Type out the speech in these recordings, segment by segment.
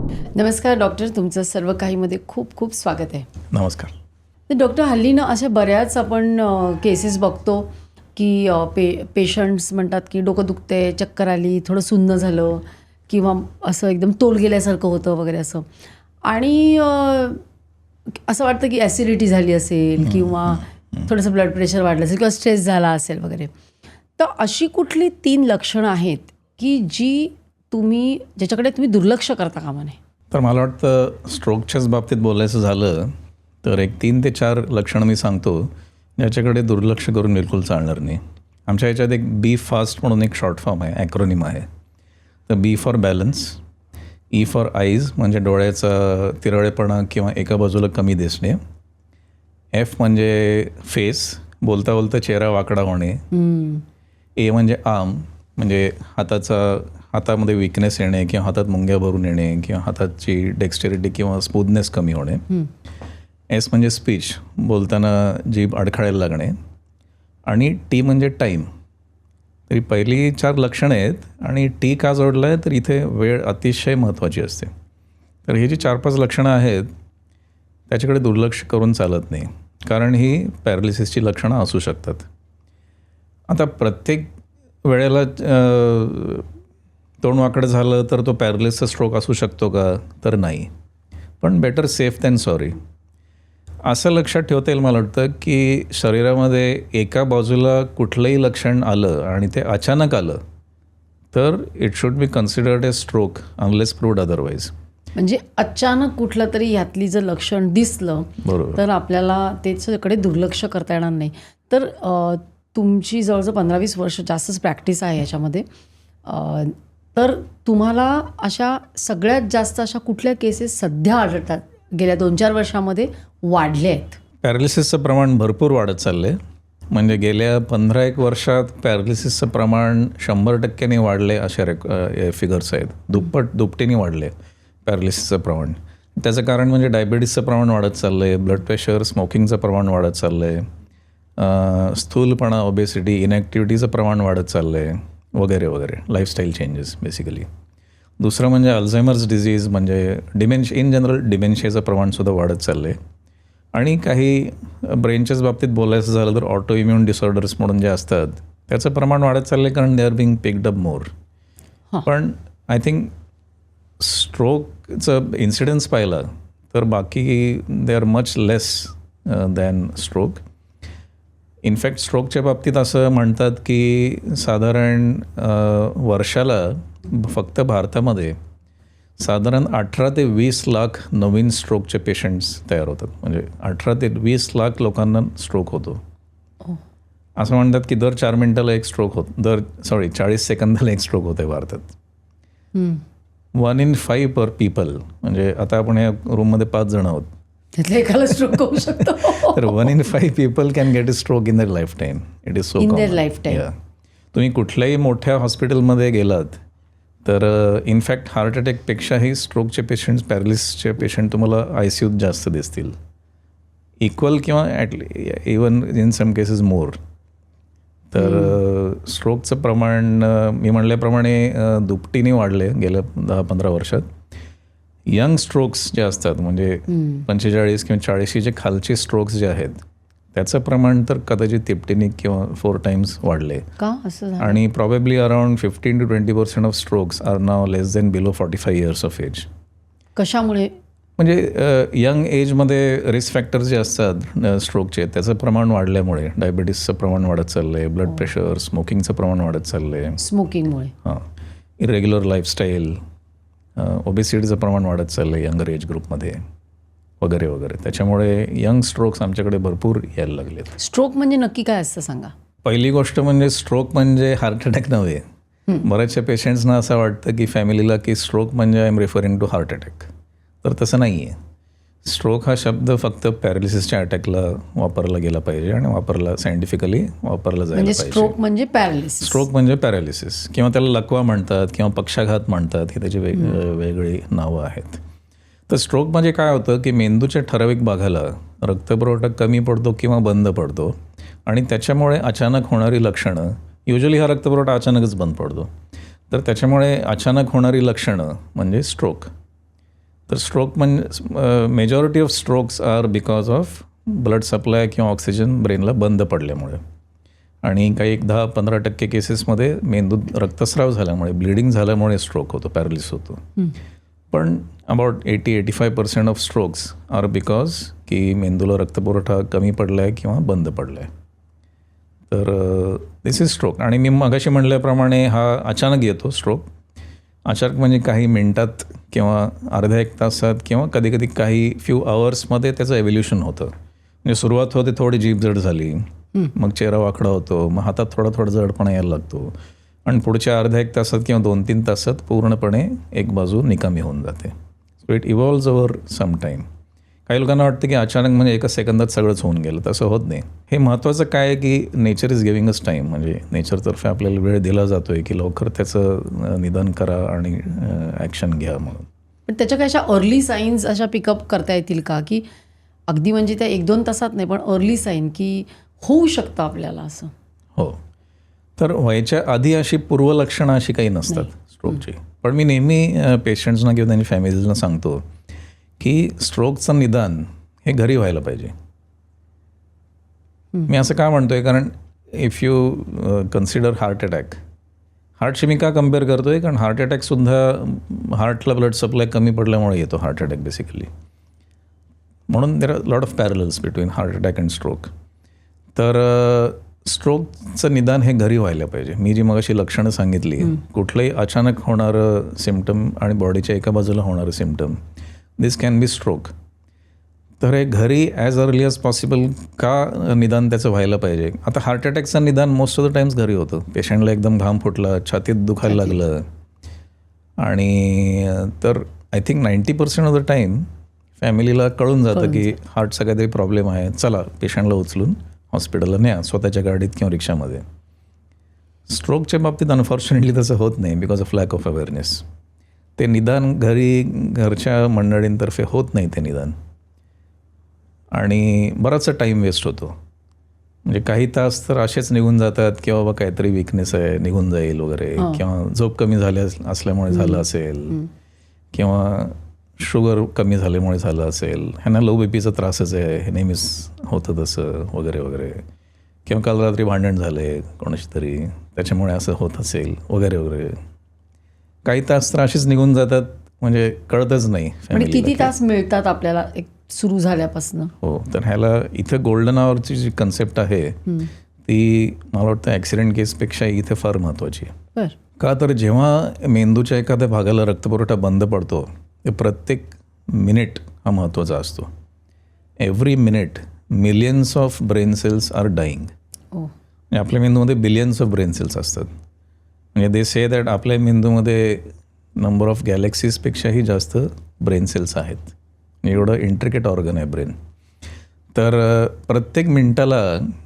नमस्कार डॉक्टर, तुमचं सर्व काहीमध्ये खूप खूप स्वागत आहे. नमस्कार. तर डॉक्टर, हल्ली ना अशा बऱ्याच आपण केसेस बघतो की पेशंट्स म्हणतात की डोकं दुखते, चक्कर आली, थोडं सुन्न झालं किंवा असं एकदम तोल गेल्यासारखं होतं वगैरे असं. आणि असं वाटतं की ॲसिडिटी झाली असेल किंवा थोडंसं ब्लड प्रेशर वाढलं असेल किंवा स्ट्रेस झाला असेल वगैरे. तर अशी कुठली 3 लक्षणं आहेत की ज्याच्याकडे तुम्ही दुर्लक्ष करता कामा नये? तर मला वाटतं स्ट्रोकच्याच बाबतीत बोलायचं झालं तर एक 3 ते 4 लक्षणं मी सांगतो ज्याच्याकडे दुर्लक्ष करून बिलकुल चालणार नाही. आमच्या ह्याच्यात एक बी फास्ट म्हणून एक शॉर्ट फॉर्म आहे, ॲक्रोनिम आहे. तर B for balance, E for eyes म्हणजे डोळ्याचा तिरळेपणा किंवा एका बाजूला कमी दिसणे, एफ म्हणजे फेस, बोलता बोलता चेहरा वाकडा होणे, ए म्हणजे आर्म म्हणजे हातामध्ये विकनेस येणे किंवा हातात मुंग्या भरून येणे किंवा हाताची डेक्स्टेरिटी किंवा स्मूथनेस कमी होणे, एस म्हणजे स्पीच, बोलताना जीभ अडखळायला लागणे, आणि टी म्हणजे टाईम. तरी पहिली 4 लक्षणं आहेत आणि टी का जोडलं आहे तर इथे वेळ अतिशय महत्त्वाची असते. तर ही जी 4-5 लक्षणं आहेत त्याच्याकडे दुर्लक्ष करून चालत नाही, कारण ही पॅरालिसिसची लक्षणं असू शकतात. आता प्रत्येक वेळेला तोंड वाकडं झालं तर तो पॅरालिसिसचा स्ट्रोक असू शकतो का? तर नाही. पण बेटर सेफ दॅन सॉरी. असं लक्षात ठेवता येईल मला वाटतं की शरीरामध्ये एका बाजूला कुठलंही लक्षण आलं आणि ते अचानक आलं तर it should be considered A stroke unless proved otherwise. म्हणजे अचानक कुठलं तरी यातली जर लक्षण दिसलं बरोबर, तर आपल्याला त्याच्याकडे दुर्लक्ष करता येणार नाही. तर तुमची जवळजवळ 15-20 वर्ष जास्तच प्रॅक्टिस आहे याच्यामध्ये. तर तुम्हाला अशा सगळ्यात जास्त अशा कुठल्या केसेस सध्या आढळतात गेल्या 2-4 वर्षामध्ये वाढले आहेत? पॅरालिसिसचं प्रमाण भरपूर वाढत चाललं आहे. म्हणजे गेल्या 15-1 वर्षात पॅरालिसिसचं प्रमाण 100% वाढले अशा फिगर्स आहेत. दुपटीने वाढले पॅरालिसिसचं प्रमाण. त्याचं कारण म्हणजे डायबिटीसचं प्रमाण वाढत चाललं आहे, ब्लड प्रेशर, स्मोकिंगचं प्रमाण वाढत चाललं आहे, स्थूलपणा, ओबेसिटी, इनॅक्टिव्हिटीचं प्रमाण वाढत चाललं आहे वगैरे वगैरे, लाईफस्टाईल चेंजेस बेसिकली. दुसरं म्हणजे अल्झायमर्स डिझीज म्हणजे इन जनरल डिमेन्शियाचं प्रमाणसुद्धा वाढत चाललं आहे. आणि काही ब्रेनच्याच बाबतीत बोलायचं झालं तर ऑटो इम्युन डिसऑर्डर्स म्हणून जे असतात त्याचं प्रमाण वाढत चाललं आहे, कारण they are being picked up more. पण आय थिंक स्ट्रोकचं इन्सिडन्स पाहिला तर बाकी they are much less than stroke. In fact स्ट्रोकच्या बाबतीत असं म्हणतात की साधारण वर्षाला फक्त भारतामध्ये साधारण 18 ते 20 लाख नवीन स्ट्रोकचे पेशंट्स तयार होतात. म्हणजे 18 ते 20 लाख लोकांना स्ट्रोक होतो. असं म्हणतात की दर 4 मिनिटाला एक स्ट्रोक होतो, 40 सेकंदाला एक स्ट्रोक होतो आहे भारतात. 1 in 5 पर पीपल, म्हणजे आता आपण या रूममध्ये 5 जण आहोत, त्यातल्या एकाला स्ट्रोक होऊ शकतो. तर 1 in 5 people can get a stroke in their life time. It is so in common. Their life time. तुम्ही कुठल्याही मोठ्या हॉस्पिटलमध्ये गेलात तर इनफॅक्ट हार्ट अटॅकपेक्षाही स्ट्रोकचे पेशंट्स, पॅरालिसिसचे पेशंट तुम्हाला ICUत जास्त दिसतील, इक्वल किंवा इवन इन सम केसेस मोर. तर स्ट्रोकचं प्रमाण मी म्हणल्याप्रमाणे दुपटीने वाढले गेल्या 10-15 वर्षात. यंग स्ट्रोक्स जे असतात म्हणजे 45 किंवा 40चे खालचे स्ट्रोक्स जे आहेत त्याचं प्रमाण तर कदाचित 15 किंवा 4 टाइम्स वाढले. का असं झालं? आणि probably around 15 to 20% of strokes are now less than below 45 years of age. कशामुळे? म्हणजे यंग एजमध्ये रिस्क फॅक्टर्स जे असतात स्ट्रोकचे त्याचं प्रमाण वाढल्यामुळे डायबिटीसचं प्रमाण वाढत चाललं आहे, ब्लड प्रेशर, स्मोकिंगचं प्रमाण वाढत चाललं आहे, स्मोकिंगमुळे, इरेग्युलर लाईफस्टाईल, ओबेसिटीचं प्रमाण वाढत चाललं आहे यंगर एज ग्रुपमध्ये वगैरे वगैरे. त्याच्यामुळे यंग स्ट्रोक्स आमच्याकडे भरपूर यायला लागलेत. स्ट्रोक म्हणजे नक्की काय असतं सांगा? पहिली गोष्ट म्हणजे स्ट्रोक म्हणजे हार्ट अटॅक नव्हे. बऱ्याचशा पेशंट्सना असं वाटतं की फॅमिलीला की स्ट्रोक म्हणजे I am referring to heart attack. तर तसं नाही आहे. स्ट्रोक हा शब्द फक्त पॅरालिसिसच्या अटॅकला वापरला गेला पाहिजे आणि सायंटिफिकली वापरला जायला पाहिजे. स्ट्रोक म्हणजे पॅरालिसिस. स्ट्रोक म्हणजे पॅरालिसिस किंवा त्याला लकवा म्हणतात किंवा पक्षाघात म्हणतात, ही त्याची वेगवेगळी नावं आहेत. तर स्ट्रोक म्हणजे काय होतं की मेंदूच्या ठराविक भागाला रक्तपुरवठा कमी पडतो किंवा बंद पडतो आणि त्याच्यामुळे अचानक होणारी लक्षणं, युजली हा रक्तपुरवठा अचानकच बंद पडतो, तर त्याच्यामुळे अचानक होणारी लक्षणं म्हणजे स्ट्रोक. तर स्ट्रोक म्हणजे majority of strokes are because of blood supply किंवा ऑक्सिजन ब्रेनला बंद पडल्यामुळे. आणि काही 10-15% केसेसमध्ये मेंदूत रक्तस्राव झाल्यामुळे, ब्लिडिंग झाल्यामुळे स्ट्रोक होतो, पॅरालिसिस होतो. पण about 80-85% of strokes are because की मेंदूला रक्तपुरवठा कमी पडला आहे किंवा बंद पडला आहे. तर दिस इज स्ट्रोक. आणि मी मगाशी म्हटल्याप्रमाणे हा अचानक येतो स्ट्रोक. अचानक म्हणजे काही मिनटात किंवा अर्ध्या एक तासात किंवा कधी काही फ्यू आवर्समध्ये त्याचं एव्होल्युशन होतं. म्हणजे सुरुवात होते, थोडी जीभ जड झाली, मग चेहरा वाकडा होतो, मग हातात थोडा जडपणा यायला लागतो आणि पुढच्या अर्ध्या एक तासात किंवा 2-3 तासात पूर्णपणे एक बाजू निकामी होऊन जाते. So it evolves over some time. काही लोकांना वाटतं की अचानक म्हणजे एका सेकंदात सगळंच होऊन गेलं. तसं होत नाही. हे महत्त्वाचं काय आहे की nature is giving us time. म्हणजे नेचरतर्फे आपल्याला वेळ दिला जातो आहे की लवकर त्याचं निदान करा आणि ॲक्शन घ्या म्हणून. पण त्याच्या काही अशा अर्ली साईन्स अशा पिकअप करता येतील का, की अगदी म्हणजे त्या 1-2 तासात नाही, पण अर्ली साईन की होऊ शकतं आपल्याला असं? हो. तर व्हायच्या आधी अशी पूर्वलक्षणं अशी काही नसतात स्ट्रोकची. पण मी नेहमी पेशंट्सना किंवा त्यांनी फॅमिलीजना सांगतो की स्ट्रोकचं निदान हे घरी व्हायला पाहिजे. मी असं का म्हणतो आहे, कारण if you consider heart attack, हार्टशी मी का कम्पेअर करतो आहे, कारण हार्ट अटॅकसुद्धा हार्टला ब्लड सप्लाय कमी पडल्यामुळे येतो हार्ट अटॅक बेसिकली. म्हणून there are lot of parallels between heart attack and stroke. तर स्ट्रोकचं निदान हे घरी व्हायला पाहिजे. मी जी मगाशी लक्षणं सांगितली, कुठलंही अचानक होणारं सिम्पटम आणि बॉडीच्या एका बाजूला होणारं symptom, this can be stroke. तर हे घरी ॲज अर्ली ॲज पॉसिबल का निदान त्याचं व्हायला पाहिजे. आता हार्ट अटॅकचं निदान मोस्ट ऑफ द टाइम्स घरी होतं. पेशंटला एकदम घाम फुटला, छातीत दुखायला लागलं आणि तर I think 90% of the time फॅमिलीला कळून जातं की हार्टचा काहीतरी प्रॉब्लेम आहे, चला पेशंटला उचलून हॉस्पिटलला न्या स्वतःच्या गाडीत किंवा रिक्षामध्ये. स्ट्रोकच्या बाबतीत अनफॉर्च्युनेटली तसं होत नाही because of lack of awareness. ते निदान घरच्या मंडळींतर्फे होत नाही ते निदान आणि बराचसा टाईम वेस्ट होतो. म्हणजे काही तास तर असेच निघून जातात की बाबा काहीतरी विकनेस आहे, निघून जाईल वगैरे, किंवा झोप कमी असल्यामुळे झालं असेल, किंवा शुगर कमी झाल्यामुळे झालं असेल, ह्यांना लो बीपीचा त्रासच आहे, हे नेहमीच होतं तसं वगैरे वगैरे, किंवा काल रात्री भांडण झालं आहे कोणाशी तरी त्याच्यामुळे असं होत असेल वगैरे वगैरे. काही तास तर असेच निघून जातात म्हणजे कळतच नाही. म्हणजे किती तास मिळतात आपल्याला एक सुरू झाल्यापासून? हो. तर ह्याला इथं गोल्डन आवरची जी कन्सेप्ट आहे ती मला वाटतं ॲक्सिडेंट केसपेक्षा इथे फार महत्त्वाची आहे. का तर जेव्हा मेंदूच्या एखाद्या भागाला रक्तपुरवठा बंद पडतो ते प्रत्येक मिनिट हा महत्त्वाचा असतो. Every minute millions of brain cells are dying. म्हणजे आपल्या मेंदूमध्ये बिलियन्स ऑफ ब्रेन सेल्स असतात. म्हणजे दे से दॅट आपल्या मेंदूमध्ये नंबर ऑफ गॅलेक्सीजपेक्षाही जास्त ब्रेन सेल्स आहेत. एवढं इंट्रिकेट ऑर्गन आहे ब्रेन. तर प्रत्येक मिनटाला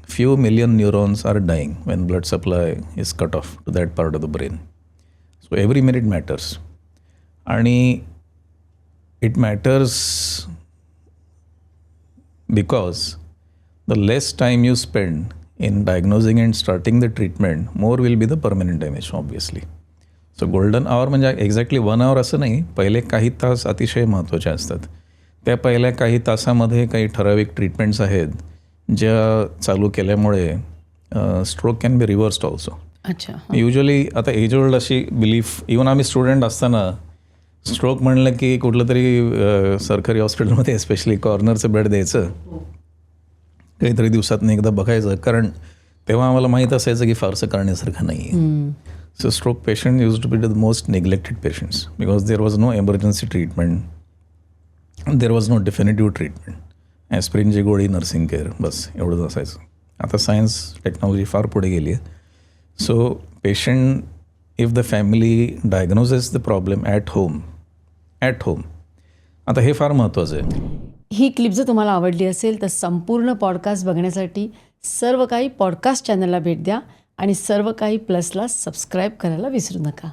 few million neurons are dying when blood supply is cut off to that part of the brain. So every minute matters. आणि it matters because the less time you spend in diagnosing and starting the treatment, more will be the permanent damage obviously. So golden hour म्हणजे exactly 1 hour असं नाही, पहिले काही तास अतिशय महत्त्वाचे असतात. त्या पहिल्या काही तासामध्ये काही ठराविक ट्रीटमेंट्स आहेत ज्या चालू केल्यामुळे स्ट्रोक कॅन बी रिव्हर्स्ड ऑल्सो. अच्छा. युजली आता एज ओल्ड अशी बिलीफ, इवन आम्ही स्टुडंट असताना स्ट्रोक म्हणलं की कुठलं तरी सरकारी हॉस्पिटलमध्ये स्पेशली कॉर्नरचं बेड द्यायचं, काहीतरी दिवसातून एकदा बघायचं, कारण तेव्हा आम्हाला माहीत असायचं की फारसं करण्यासारखं नाही आहे. So stroke patient use to be the most neglected patients because there was no emergency treatment, there was no definitive treatment. ॲस्प्रिनची गोळी, नर्सिंग केअर, बस एवढंच असायचं. आता सायन्स टेक्नॉलॉजी फार पुढे गेली आहे. So patient, if the family diagnoses the problem at home, आता हे फार महत्त्वाचं आहे. ही क्लिप जर तुम्हाला आवडली असेल तर संपूर्ण पॉडकास्ट बघण्यासाठी सर्व काही पॉडकास्ट चॅनलला भेट द्या आणि सर्व काही प्लसला सबस्क्राईब करायला विसरू नका.